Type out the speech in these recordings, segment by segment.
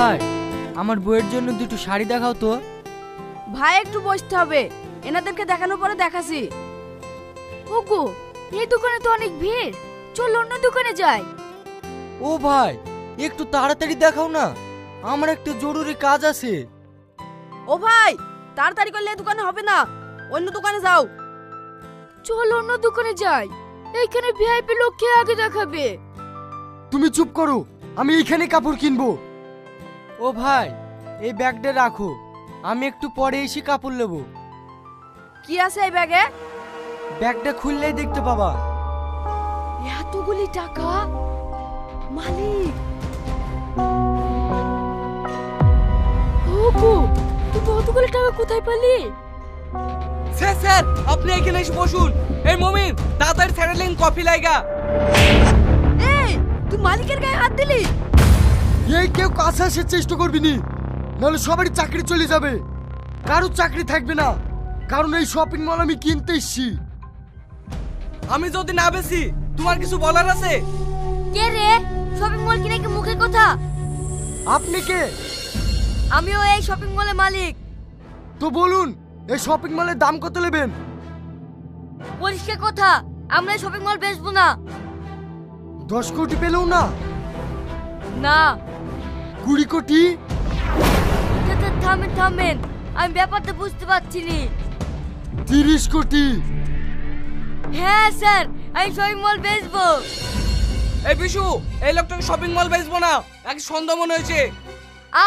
ভাই, আমার বউয়ের জন্য দুটো শাড়ি দেখাও তো। ভাই একটু বসতে হবে, এনাদেরকে দেখানোর পরে দেখাছি। ওগো, এই দোকানে তো অনেক ভিড়, চল অন্য দোকানে যাই। ও ভাই, একটু তাড়াতাড়ি দেখাও না, আমার একটা জরুরি কাজ আছে। ও ভাই, তাড়াতাড়ি করলে এই দোকানে হবে না, অন্য দোকানে যাও। চল অন্য দোকানে যাই, এইখানে ভিআইপি লোককে আগে দেখাবে। তুমি চুপ করো, আমি এইখানে কাপড় কিনবো। ও ভাই, এই ব্যাগটা রাখো, আমি একটু পরে এসে কাপড় নেব। কি আছে এই ব্যাগে? ব্যাগটা খুললেই দেখতে পাবা। এতগুলি টাকা, মালিক। ওগো, তুই কতগুলি টাকা কোথায় পেলি? স্যার স্যার, আপনি এখানে এসে বসুন। এই মমিন, তাড়াতাড়ি স্যারেলিন কফি লাইগা। এই, তুই মালিকের গায়ে হাত দিলি? এই কেউ কাছে আসার চেষ্টা করবি নি, নাহলে সবারই চাকরি চলে যাবে, কারো চাকরি থাকবে না, কারণ এই শপিং মল আমি কিনতে এসেছি। আমি যদি না বেশি, তোমার কিছু বলার আছে? কে রে? শপিং মল কিনে কি মুখের কথা? আপনি কে? আমিও এই শপিং মলের মালিক। তো বলুন, এই শপিং মলের দাম কত নেবেন? পরিষ্কার কথা, আমরা এই শপিং মল বেচবো না। 10 কোটি পেলেও না? না। 20 কোটি? থামেন থামেন, আমি ব্যাপারটা বুঝতে পারছি নি। 30 কোটি? হ্যাঁ স্যার, আমি শপিং মল বেচবো। এই বিশু, এই লোকটাকে শপিং মল বেচবো না, এক সন্দেহ মনে হয়েছে।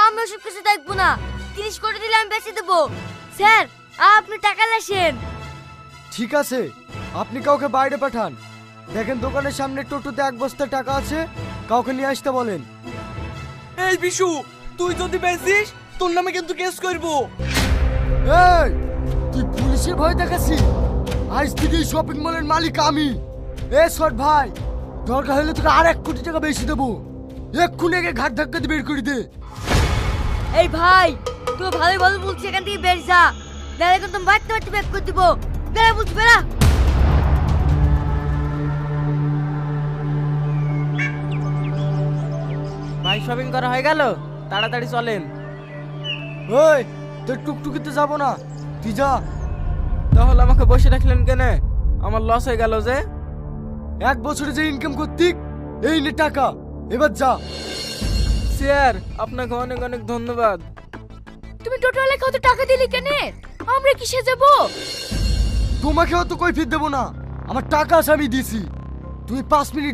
আমি ওসব কিছু দেখবো না, 30 কোটি দিলে আমি বেচে দেবো। স্যার, আপনি টাকা লেসেন। ঠিক আছে, আপনি কাউকে বাইরে পাঠান, দেখেন দোকানের সামনে টোটোতে 1 বস্তা টাকা আছে, কাউকে নিয়ে আসতে বলেন। এই বিশু, তুই যদি বেচিস, তোর নামে কিন্তু কেস করবো। এই, তুই পুলিশের ভয় দেখাচ্ছি? আজ থেকে এই শপিং মলের মালিক আমি। শট ভাই, দরকার হলে তোকে আর 1 কোটি টাকা বেশি দেবো, এক্ষুনি একে ঘাট ধাক্কা দিয়ে বের করে দে। এই ভাই, তুই ভালোই ভালো বলছিস, এখান থেকে বের যা, নাহলে কিন্তু বাড়তে বাড়তে ব্যাক করে দিব। বেড়া বলছি, বেড়া। ভাই, শপিং করা হয়ে গেল, তাড়াতাড়ি চলেন। ওই, তোর টুকটুকিতে যাবো না, তুই যা। তাহলে আমাকে বসে রাখলেন কেন? আমার লস হয়ে গেল যে। 1 বছরে যে ইনকাম করতি, এই নে টাকা, এবার যা। স্যার, আপনাকে অনেক অনেক ধন্যবাদ। তুমি টোটালে কত টাকা দিলি কেন? আমরা কিসে যাব? তোমাকে অত কৈফিয়ত দেবো না, আমার টাকা আছে আমি দিছি। তুমি 5 মিনিট